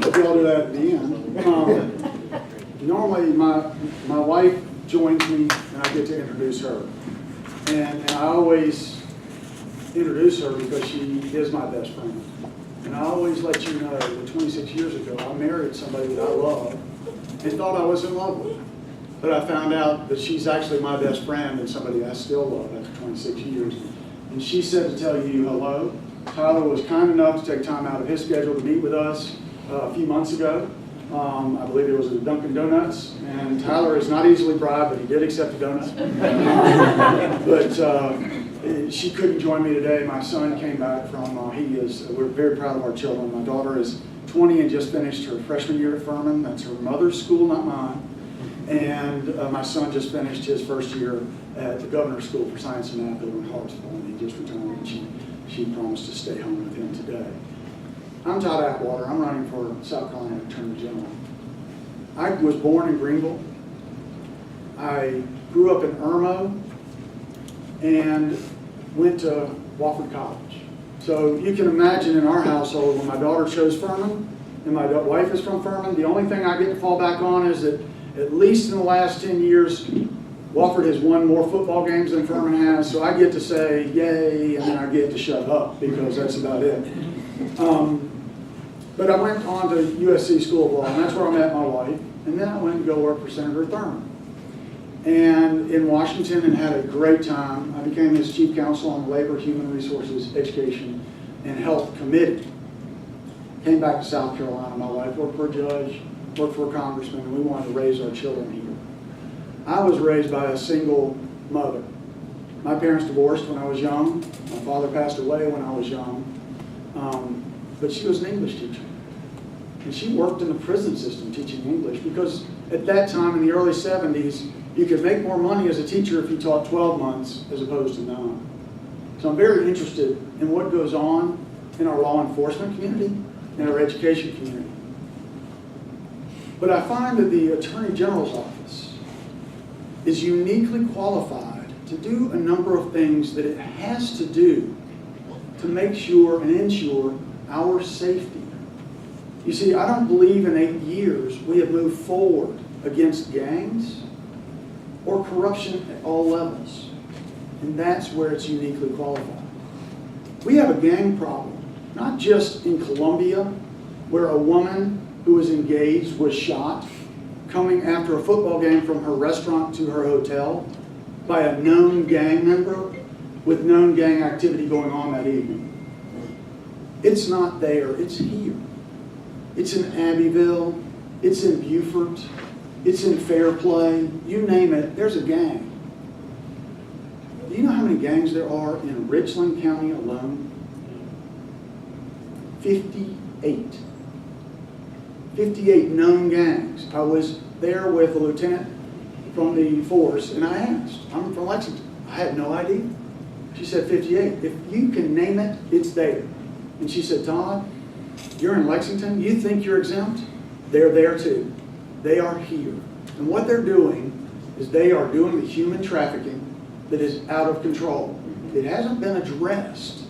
But y'all do that at the end. Normally, my wife joins me, and I get to introduce her. And I always introduce her because she is my best friend. And I always let you know that 26 years ago, I married somebody that I love and thought I was in love with. But I found out that she's actually my best friend and somebody I still love after 26 years. And she said to tell you hello. Tyler was kind enough to take time out of his schedule to meet with us a few months ago. I believe it was at Dunkin' Donuts. And Tyler is not easily bribed, but he did accept the donuts. But she couldn't join me today. My son came back from, we're very proud of our children. My daughter is 20 and just finished her freshman year at Furman. That's her mother's school, not mine. And my son just finished his first year at the Governor's School for Science and Math over in Hartsville, and he just returned, and she promised to stay home with him today. I'm Todd Atwater. I'm running for South Carolina Attorney General. I was born in Greenville. I grew up in Irmo and went to Wofford College. So you can imagine in our household, when my daughter chose Furman and my wife is from Furman, the only thing I get to fall back on is that at least in the last 10 years, Wofford has won more football games than Furman has, so I get to say yay, and then I get to shut up because that's about it. But I went on to USC School of Law, and that's where I met my wife, and then I went to go work for Senator Thurmond. And in Washington, and had a great time. I became his chief counsel on the Labor, Human Resources, Education, and Health Committee. Came back to South Carolina. My wife worked for a judge, worked for a congressman, and we wanted to raise our children here. I was raised by a single mother. My parents divorced when I was young. My father passed away when I was young. But she was an English teacher. And she worked in the prison system teaching English because at that time in the early 70s, you could make more money as a teacher if you taught 12 months as opposed to 9. So I'm very interested in what goes on in our law enforcement community and our education community. But I find that the Attorney General's office is uniquely qualified to do a number of things that it has to do to make sure and ensure our safety. You see, I don't believe in 8 years we have moved forward against gangs or corruption at all levels. And that's where it's uniquely qualified. We have a gang problem, not just in Columbia, where a woman who was engaged was shot coming after a football game from her restaurant to her hotel by a known gang member with known gang activity going on that evening. It's not there, it's here. It's in Abbeville, it's in Beaufort, it's in Fairplay, you name it, there's a gang. Do you know how many gangs there are in Richland County alone? 58. 58 known gangs. I was there with a lieutenant from the force, and I asked, I'm from Lexington. I had no idea. She said 58. If you can name it, it's there. And she said, Todd, you're in Lexington, you think you're exempt? They're there too. They are here. And what they're doing is they are doing the human trafficking that is out of control. It hasn't been addressed.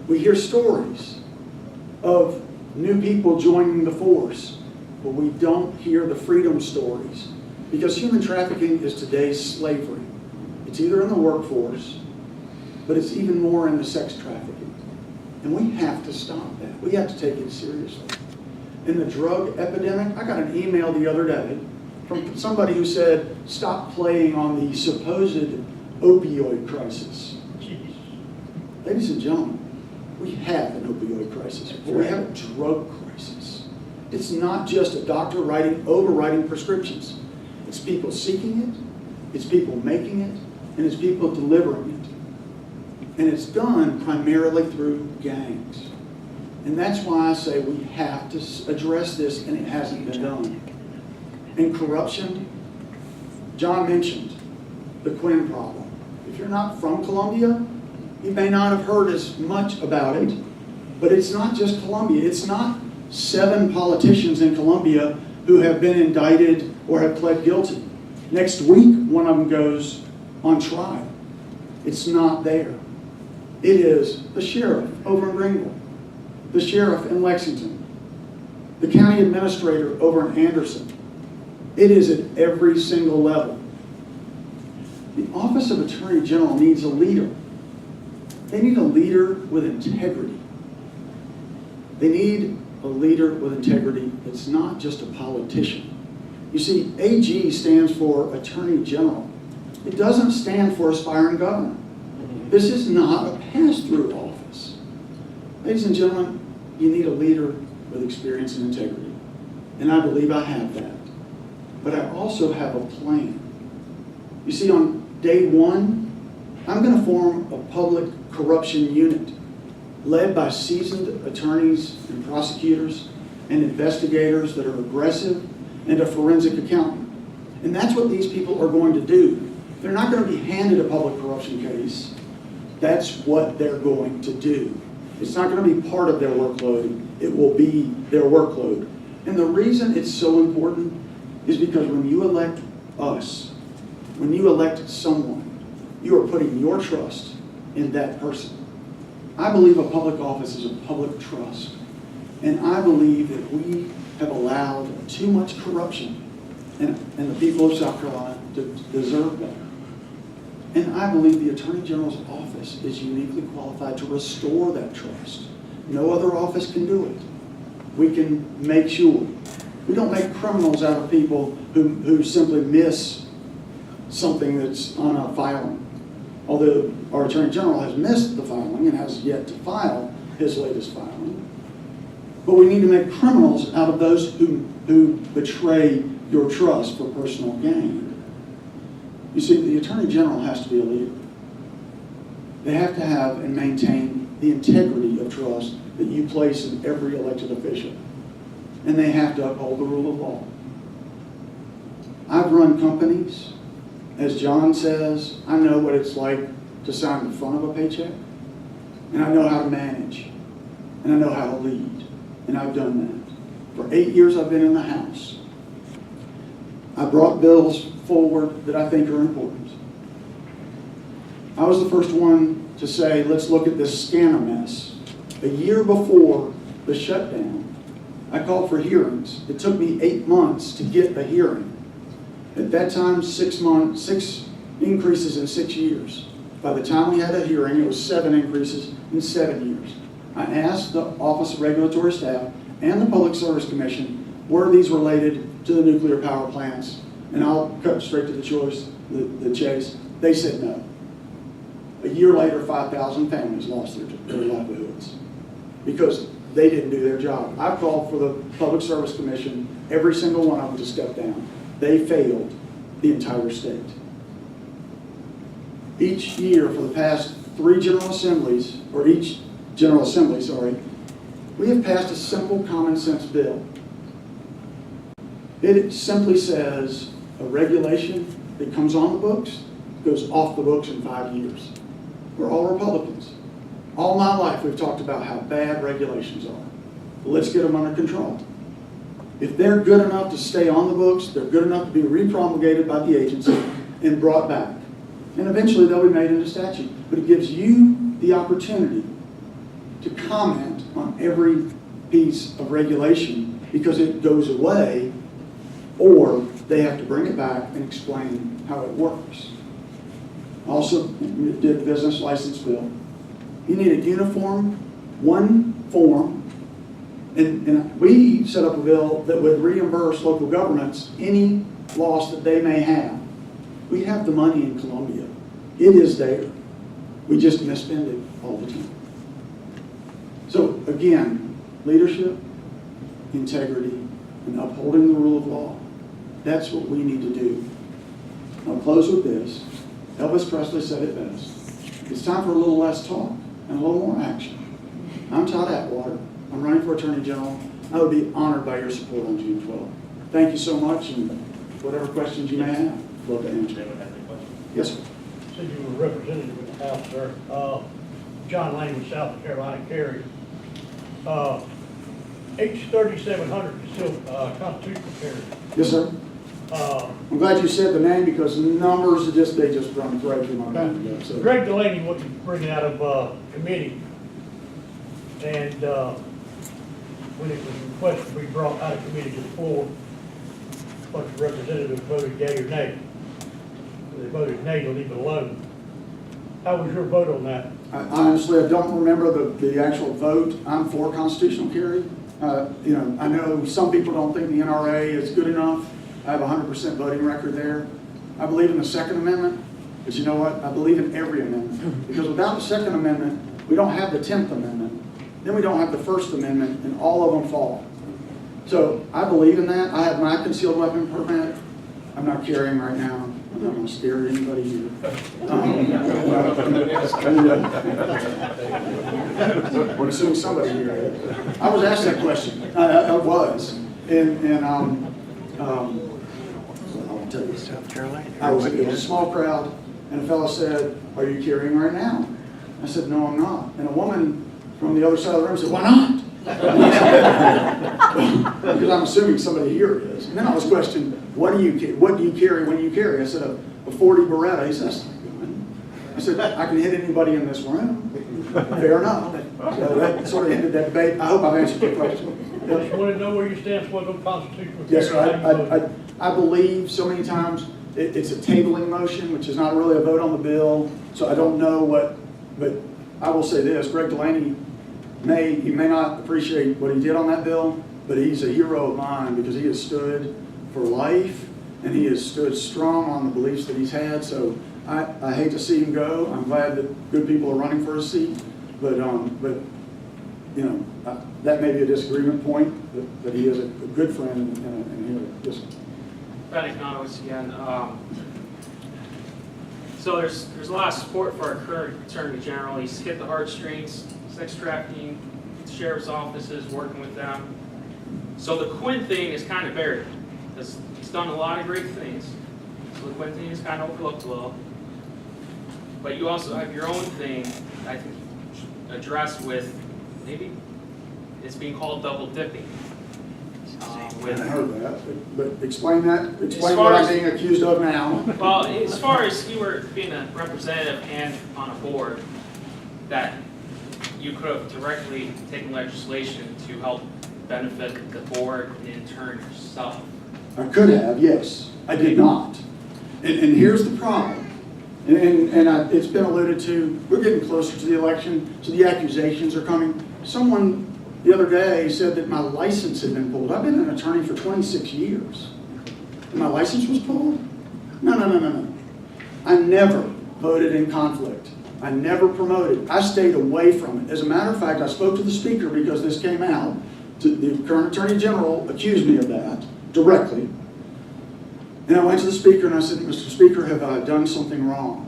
We hear stories of new people joining the force, but we don't hear the freedom stories. Because human trafficking is today's slavery. It's either in the workforce, but it's even more in the sex trafficking. And we have to stop that. We have to take it seriously. In the drug epidemic, I got an email the other day from somebody who said, stop playing on the supposed opioid crisis. Jeez. Ladies and gentlemen, we have an opioid crisis, but we have a drug crisis. It's not just a doctor overwriting prescriptions. It's people seeking it, it's people making it, and it's people delivering it. And it's done primarily through gangs. And that's why I say we have to address this, and it hasn't been done. And corruption, John mentioned the Quinn problem. If you're not from Columbia, you may not have heard as much about it, but it's not just Columbia. It's not 7 politicians in Columbia who have been indicted or have pled guilty. Next week, one of them goes on trial. It's not there. It is the sheriff over in Greenville, the sheriff in Lexington, The county administrator over in Anderson. It is at every single level. The Office of Attorney General needs a leader. They need a leader with integrity. They need a leader with integrity that's not just a politician. You see, AG stands for Attorney General. It doesn't stand for aspiring governor. This is not a pass-through office. Ladies and gentlemen, you need a leader with experience and integrity. And I believe I have that. But I also have a plan. You see, on day one, I'm going to form a public corruption unit led by seasoned attorneys and prosecutors and investigators that are aggressive and a forensic accountant. And that's what these people are going to do. They're not going to be handed a public corruption case. That's what they're going to do. It's not going to be part of their workload. It will be their workload. And the reason it's so important is because when you elect us, when you elect someone, you are putting your trust in that person. I believe a public office is a public trust. And I believe that we have allowed too much corruption, and the people of South Carolina deserve better. And I believe the Attorney General's office is uniquely qualified to restore that trust. No other office can do it. We can make sure. We don't make criminals out of people who simply miss something that's on a filing. Although our Attorney General has missed the filing and has yet to file his latest filing. But we need to make criminals out of those who betray your trust for personal gain. You see, the Attorney General has to be a leader. They have to have and maintain the integrity of trust that you place in every elected official. And they have to uphold the rule of law. I've run companies. As John says, I know what it's like to sign the front of a paycheck. And I know how to manage. And I know how to lead. And I've done that. For 8 years I've been in the House. I brought bills forward that I think are important. I was the first one to say, let's look at this scanner mess. A year before the shutdown, I called for hearings. It took me 8 months to get a hearing. At that time, 6 increases in 6 years. By the time we had a hearing, it was 7 increases in 7 years. I asked the Office of Regulatory Staff and the Public Service Commission, were these related to the nuclear power plants? And I'll cut straight to the chase. They said no. A year later, 5,000 families lost their livelihoods because they didn't do their job. I called for the Public Service Commission, every single one of them to step down. They failed the entire state. Each year for the past 3 General Assemblies, or each General Assembly, sorry, we have passed a simple common sense bill. It simply says a regulation that comes on the books goes off the books in 5 years. We're all Republicans. All my life we've talked about how bad regulations are. Let's get them under control. If they're good enough to stay on the books, they're good enough to be repromulgated by the agency and brought back. And eventually they'll be made into statute. But it gives you the opportunity to comment on every piece of regulation because it goes away, or they have to bring it back and explain how it works. Also, did the business license bill. You need a uniform, one form, and we set up a bill that would reimburse local governments any loss that they may have. We have the money in Columbia. It is there. We just misspend it all the time. So again, leadership, integrity, and upholding the rule of law. That's what we need to do. I'll close with this. Elvis Presley said it best. It's time for a little less talk and a little more action. I'm Todd Atwater. I'm running for Attorney General. I would be honored by your support on June 12th. Thank you so much, and whatever questions you may have, I'd love to answer. Yes, sir. Said you were representative in the House, sir. John Lane with South Carolina carried. H 3700 is still constitutional carry. Yes, sir. I'm glad you said the name because the numbers they just run right through my mind. So. Greg Delaney wanted to bring it out of committee, and when it was requested to be brought out of committee to the floor, a bunch of representatives voted yea or nay. They voted nay to leave it alone. How was your vote on that? Honestly, I don't remember the actual vote. I'm for constitutional carry. You know, I know some people don't think the NRA is good enough. I have a 100% voting record there. I believe in the Second Amendment, but you know what? I believe in every amendment. Because without the Second Amendment, we don't have the 10th Amendment. Then we don't have the First Amendment, and all of them fall. So I believe in that. I have my concealed weapon permit. I'm not carrying right now. I'm not going to scare anybody here. We're assuming somebody here. I was asked that question. I was. And I'll tell you. South Carolina. It was a small crowd, and a fellow said, "Are you carrying right now?" I said, "No, I'm not." And a woman from the other side of the room said, "Why not?" Because I'm assuming somebody here is. And then I was questioned, what do you carry when you carry? I said, a 40 Beretta. He said, "That's not good." I said, "I can hit anybody in this room." Fair enough. So that sort of ended that debate. I hope I've answered your question. I just want to know where your stance was on constitutional carry. Yes, sir. I believe so many times it's a tabling motion, which is not really a vote on the bill. So I don't know what, but I will say this: Greg Delaney may not appreciate what he did on that bill, but he's a hero of mine because he has stood for life and he has stood strong on the beliefs that he's had. So I hate to see him go. I'm glad that good people are running for his seat, but you know, that may be a disagreement point, but he is a good friend and hero. Yes. Ben Economist again. So there's a lot of support for our current Attorney General. He's hit the heartstrings, sex trafficking, sheriff's offices, working with them. So the Quinn thing is kind of buried. He's done a lot of great things. So the Quinn thing is kind of overlooked a little. But you also have your own thing I think you should address with maybe it's being called double dipping. I heard that, but explain that. Explain what I'm being accused of now. Well, as far as you were being a representative and on a board, that you could have directly taken legislation to help benefit the board and in turn yourself. I could have, yes. I did not. And here's the problem. It's been alluded to. We're getting closer to the election, so the accusations are coming. Someone the other day said that my license had been pulled. I've been an attorney for 26 years. And my license was pulled? No. I never voted in conflict. I never promoted. I stayed away from it. As a matter of fact, I spoke to the speaker because this came out. The current Attorney General accused me of that directly. And I went to the speaker and I said, "Mr. Speaker, have I done something wrong?"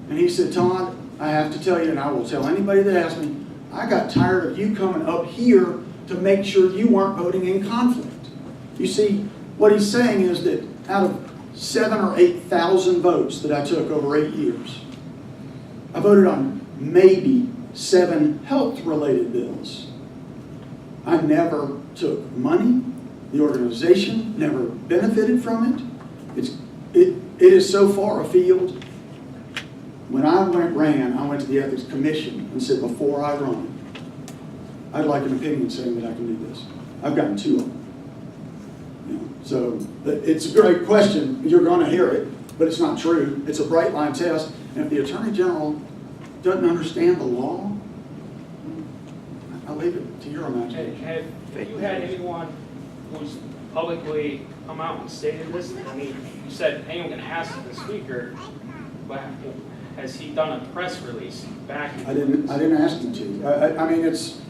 And he said, "Todd, I have to tell you, and I will tell anybody that asks me, I got tired of you coming up here to make sure you weren't voting in conflict." You see, what he's saying is that out of 7,000 or 8,000 votes that I took over 8 years, I voted on maybe 7 health-related bills. I never took money. The organization never benefited from it. It is so far afield. When I ran, I went to the Ethics Commission and said, before I run, I'd like an opinion saying that I can do this. I've gotten 2 of them. You know, so it's a great question. You're going to hear it, but it's not true. It's a bright line test. And if the Attorney General doesn't understand the law, I'll leave it to your imagination. Have you had anyone who's publicly come out and stated this? I mean, you said anyone can ask the speaker, but has he done a press release back? I didn't ask him to. I mean, it's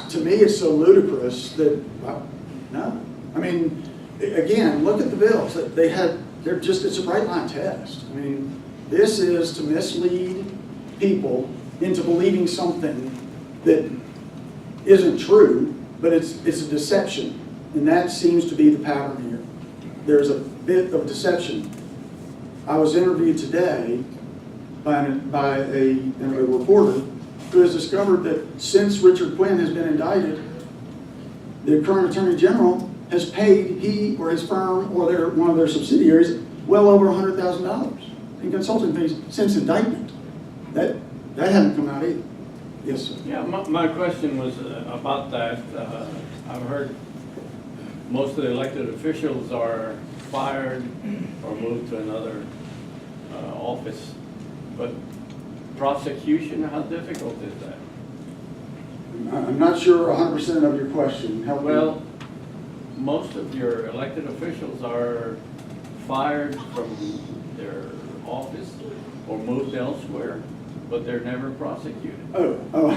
to me it's so ludicrous that no. I mean, again, look at the bills. It's a bright line test. I mean, this is to mislead people into believing something that isn't true, but it's a deception, and that seems to be the pattern here. There's a bit of deception. I was interviewed today by a reporter who has discovered that since Richard Quinn has been indicted, the current Attorney General has paid he or his firm or one of their subsidiaries well over $100,000 in consulting fees since indictment. That hadn't come out either. Yes, sir. Yeah, my question was about that. I've heard most of the elected officials are fired or moved to another office. But prosecution, how difficult is that? I'm not sure 100% of your question. Help me. Well, most of your elected officials are fired from their office or moved elsewhere, but they're never prosecuted. Oh, I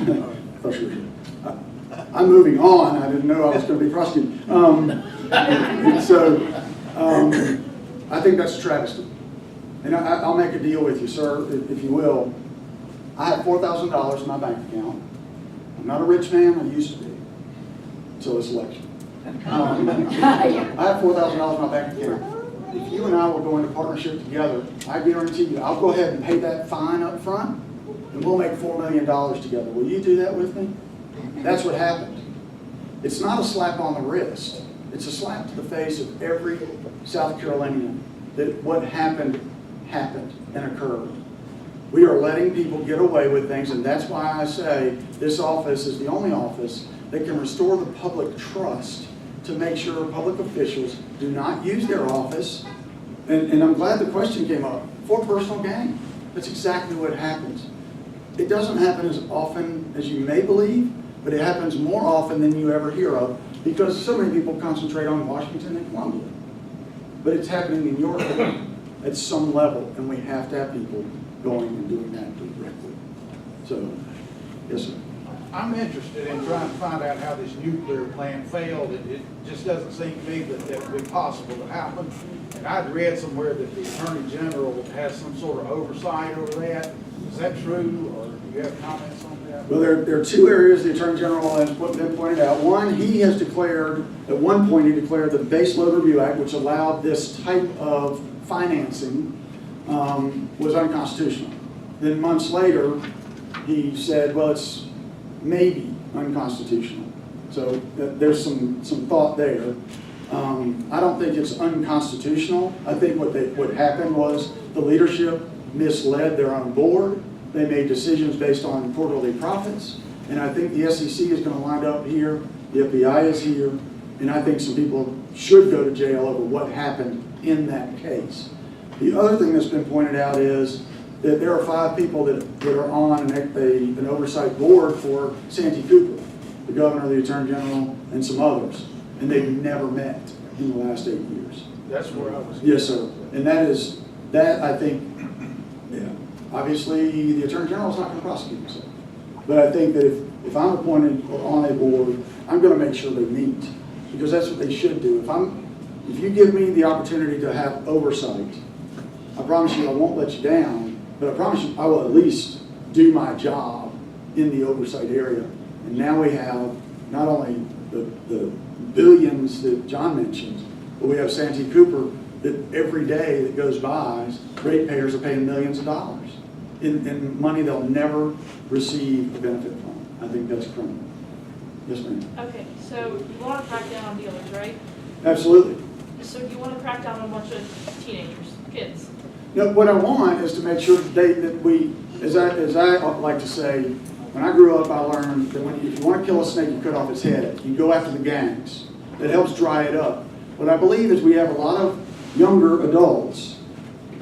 thought you were. I'm moving on. I didn't know I was going to be prosecuted. I think that's a travesty. And I'll make a deal with you, sir, if you will. I have $4,000 in my bank account. I'm not a rich man. I used to be until this election. I have $4,000 in my bank account. If you and I will go into partnership together, I guarantee you, I'll go ahead and pay that fine up front, and we'll make $4 million together. Will you do that with me? That's what happened. It's not a slap on the wrist. It's a slap to the face of every South Carolinian that what happened and occurred. We are letting people get away with things, and that's why I say this office is the only office that can restore the public trust to make sure public officials do not use their office. And I'm glad the question came up, for personal gain. That's exactly what happens. It doesn't happen as often as you may believe, but it happens more often than you ever hear of because so many people concentrate on Washington and Columbia. But it's happening in York at some level, and we have to have people going and doing that directly. So, yes, sir. I'm interested in trying to find out how this nuclear plant failed. It just doesn't seem to me that would be possible to happen. And I'd read somewhere that the Attorney General has some sort of oversight over that. Is that true, or do you have comments on that? Well, there are two areas the Attorney General has been pointed out. One, he has declared, at one point he declared the Base Load Review Act, which allowed this type of financing, was unconstitutional. Then months later, he said, well, it's maybe unconstitutional. So there's some thought there. I don't think it's unconstitutional. I think what happened was the leadership misled their own board. They made decisions based on quarterly profits. And I think the SEC is going to wind up here. The FBI is here. And I think some people should go to jail over what happened in that case. The other thing that's been pointed out is that there are 5 people that are on an oversight board for Santee Cooper, the governor, the attorney general, and some others. And they've never met in the last 8 years. That's where I was. Yes, sir. And that I think, yeah, obviously the attorney general is not going to prosecute himself. But I think that if I'm appointed or on a board, I'm going to make sure they meet, because that's what they should do. If you give me the opportunity to have oversight, I promise you I won't let you down, but I promise you I will at least do my job in the oversight area. And now we have not only the billions that John mentioned, but we have Santee Cooper that every day that goes by, ratepayers are paying millions of dollars in money they'll never receive a benefit from. I think that's criminal. Yes, ma'am. Okay, so you want to crack down on dealers, right? Absolutely. So you want to crack down on a bunch of teenagers, kids. No, what I want is to make sure that we, as I like to say, when I grew up, I learned that if you want to kill a snake, you cut off its head. You go after the gangs. That helps dry it up. What I believe is we have a lot of younger adults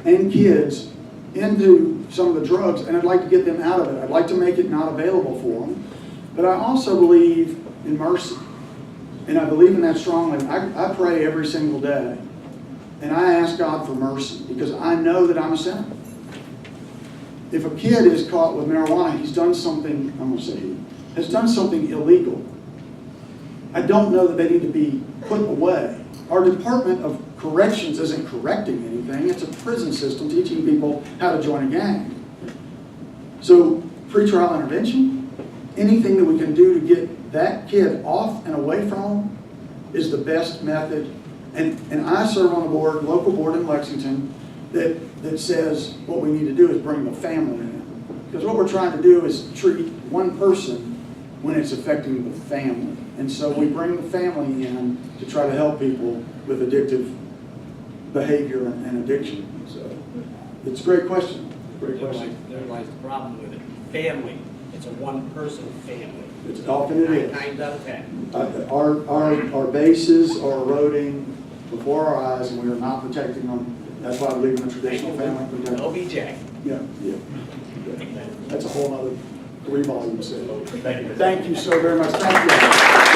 and kids into some of the drugs, and I'd like to get them out of it. I'd like to make it not available for them. But I also believe in mercy, and I believe in that strongly. I pray every single day, and I ask God for mercy because I know that I'm a sinner. If a kid is caught with marijuana, he's done something, I'm going to say he, has done something illegal. I don't know that they need to be put away. Our Department of Corrections isn't correcting anything. It's a prison system teaching people how to join a gang. So pretrial intervention, anything that we can do to get that kid off and away from them is the best method. And I serve on a board, local board in Lexington, that says what we need to do is bring the family in. Because what we're trying to do is treat one person when it's affecting the family. And so we bring the family in to try to help people with addictive behavior and addiction. So it's a great question. Great question. There lies the problem with it. Family. It's a one-person family. It's often it 9 is. times out of 10. Our bases are eroding before our eyes, and we are not protecting them. That's why I believe in the traditional family protection. OBJ. Yeah. That's a whole other 3 volume set. Thank you. Thank you so very much. Thank you.